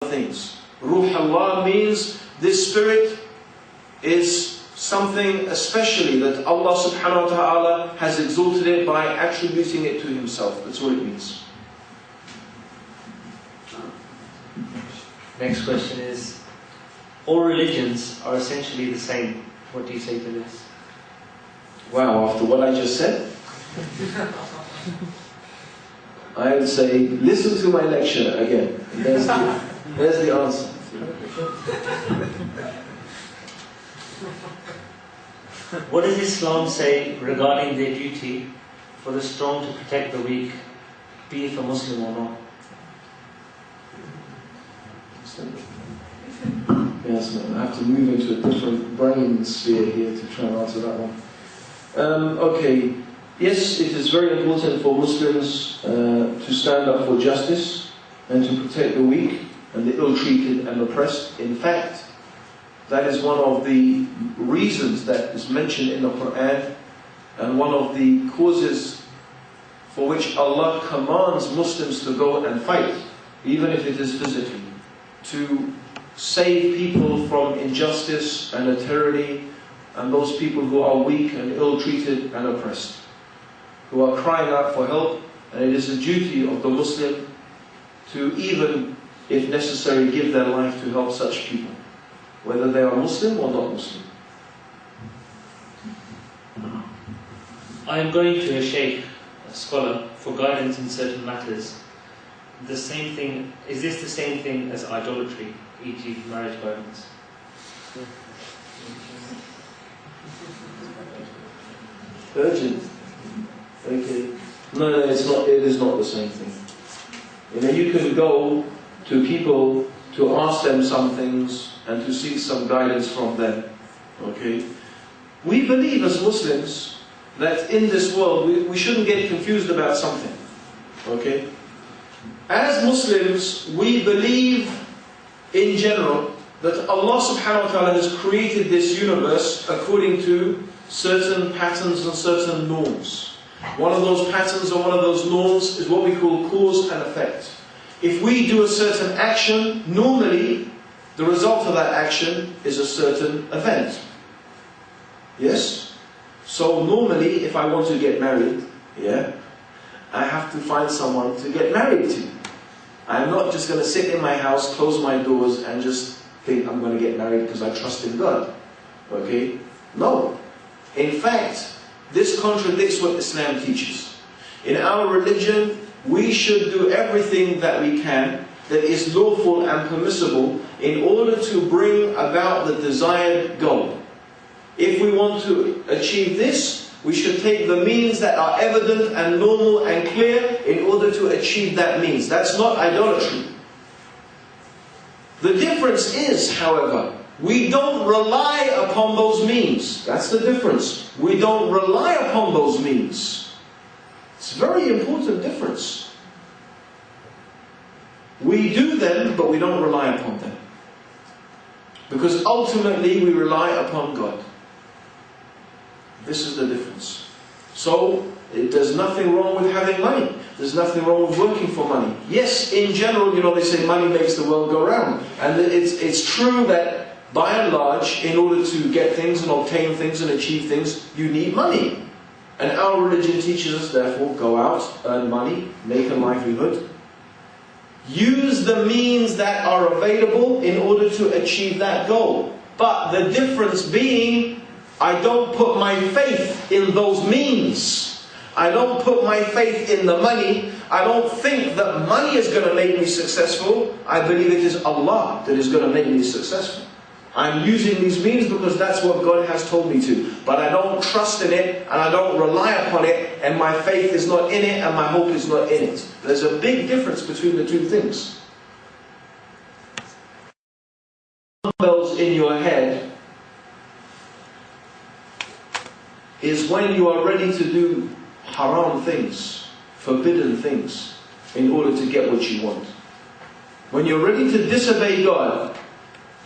things. Ruh Allah means this spirit is something especially that Allah subhanahu wa ta'ala has exalted it by attributing it to Himself. That's what it means. Next question is, all religions are essentially the same. What do you say to this? Wow, after what I just said, I would say, listen to my lecture again. There's the answer. What does Islam say regarding their duty for the strong to protect the weak, be it a Muslim or not? Yes, I have to move into a different brain sphere here to try and answer that one. Okay, yes, it is very important for Muslims to stand up for justice and to protect the weak and the ill-treated and oppressed. In fact, that is one of the reasons that is mentioned in the Quran, and one of the causes for which Allah commands Muslims to go and fight, even if it is physically, to save people from injustice and tyranny, and those people who are weak and ill-treated and oppressed, who are crying out for help. And it is a duty of the Muslim to, even if necessary, give their life to help such people, whether they are Muslim or not Muslim. I am going to a sheikh, a scholar, for guidance in certain matters. The same thing, is this the same thing as idolatry, e.g. marriage guidance? Urgent. Okay. No, it's not. It is not the same thing. You know, you can go to people to ask them some things and to seek some guidance from them. Okay. We believe as Muslims that in this world we shouldn't get confused about something. Okay. As Muslims, we believe in general that Allah subhanahu wa ta'ala has created this universe according to certain patterns and certain norms. One of those patterns or one of those norms is what we call cause and effect. If we do a certain action, normally the result of that action is a certain event. Yes? So normally if I want to get married, I have to find someone to get married to. I'm not just going to sit in my house, close my doors and just think I'm going to get married because I trust in God. Okay? No. In fact, this contradicts what Islam teaches. In our religion, we should do everything that we can that is lawful and permissible in order to bring about the desired goal. If we want to achieve this, we should take the means that are evident and normal and clear in order to achieve that means. That's not idolatry. The difference is, however, we don't rely upon those means. That's the difference. We don't rely upon those means. It's a very important difference. We do them, but we don't rely upon them. Because ultimately we rely upon God. This is the difference. So, there's nothing wrong with having money. There's nothing wrong with working for money. Yes, in general, you know, they say money makes the world go round. And it's true that by and large, in order to get things and obtain things and achieve things, you need money. And our religion teaches us, therefore, go out, earn money, make a livelihood. Use the means that are available in order to achieve that goal. But the difference being, I don't put my faith in those means. I don't put my faith in the money. I don't think that money is going to make me successful. I believe it is Allah that is going to make me successful. I'm using these means because that's what God has told me to. But I don't trust in it and I don't rely upon it, and my faith is not in it and my hope is not in it. There's a big difference between the two things. Bells in your head is when you are ready to do haram things, forbidden things, in order to get what you want. When you're ready to disobey God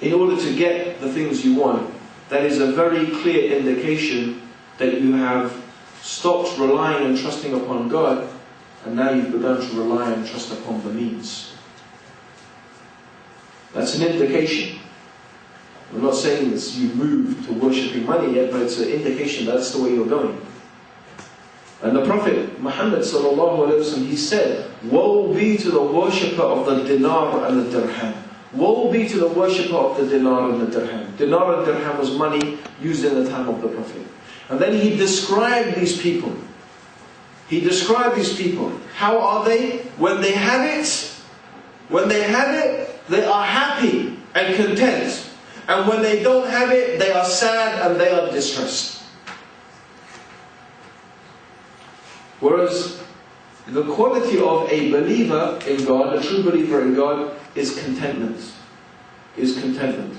in order to get the things you want, that is a very clear indication that you have stopped relying and trusting upon God, and now you've begun to rely and trust upon the means. That's an indication. I'm not saying that you move to worshipping money yet, but it's an indication that's the way you're going. And the Prophet Muhammad ﷺ, he said, woe be to the worshipper of the dinar and the dirham. Woe be to the worshipper of the dinar and the dirham. Dinar and dirham was money used in the time of the Prophet. And then he described these people. He described these people. How are they? When they have it, they are happy and content. And when they don't have it, they are sad and they are distressed. Whereas the quality of a believer in God, a true believer in God, is contentment. Is contentment.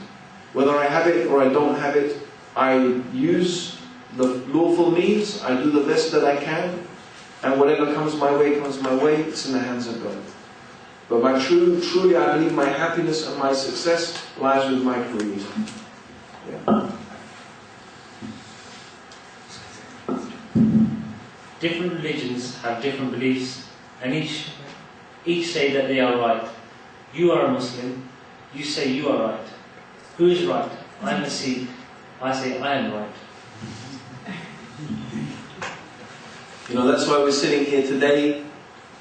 Whether I have it or I don't have it, I use the lawful means, I do the best that I can, and whatever comes my way, it's in the hands of God. But truly I believe my happiness and my success lies with my Creator. Yeah. Different religions have different beliefs, and each say that they are right. You are a Muslim, you say you are right. Who is right? I am a Sikh, I say I am right. You know, that's why we're sitting here today,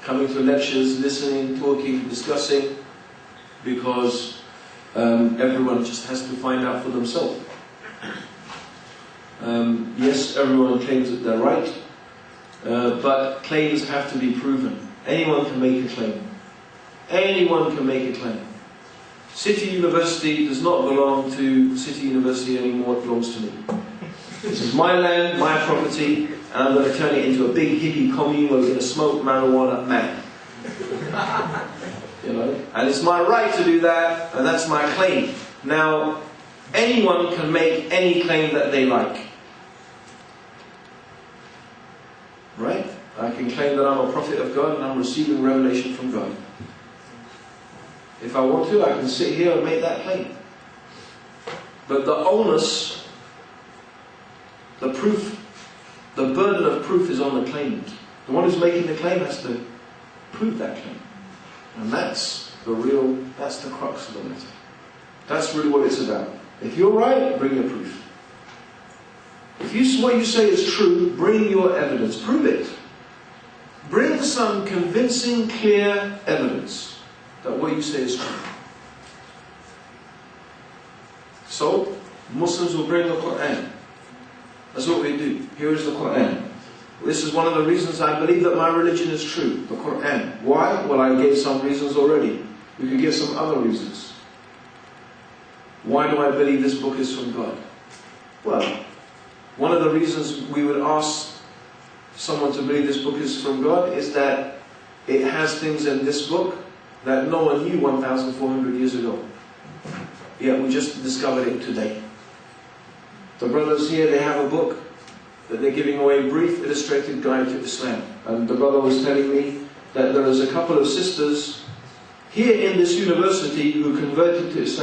coming to lectures, listening, talking, discussing, because everyone just has to find out for themselves. Yes, everyone claims that they're right, but claims have to be proven. Anyone can make a claim. Anyone can make a claim. City University does not belong to City University anymore, it belongs to me. This is my land, my property, and I'm going to turn it into a big hippie commune where we're going to smoke marijuana man. You know? And it's my right to do that, and that's my claim. Now, anyone can make any claim that they like. Right? I can claim that I'm a prophet of God and I'm receiving revelation from God. If I want to, I can sit here and make that claim. But the onus, the proof, the burden of proof is on the claimant. The one who's making the claim has to prove that claim. And that's the crux of the matter. That's really what it's about. If you're right, bring your proof. If what you say is true, bring your evidence. Prove it. Bring some convincing, clear evidence that what you say is true. So, Muslims will bring the Quran. That's what we do. Here is the Quran. This is one of the reasons I believe that my religion is true. The Quran. Why? Well, I gave some reasons already. We could give some other reasons. Why do I believe this book is from God? Well, one of the reasons we would ask someone to believe this book is from God is that it has things in this book that no one knew 1,400 years ago. Yet we just discovered it today. The brothers here, they have a book that they're giving away, a brief illustrated guide to Islam. And the brother was telling me that there is a couple of sisters here in this university who converted to Islam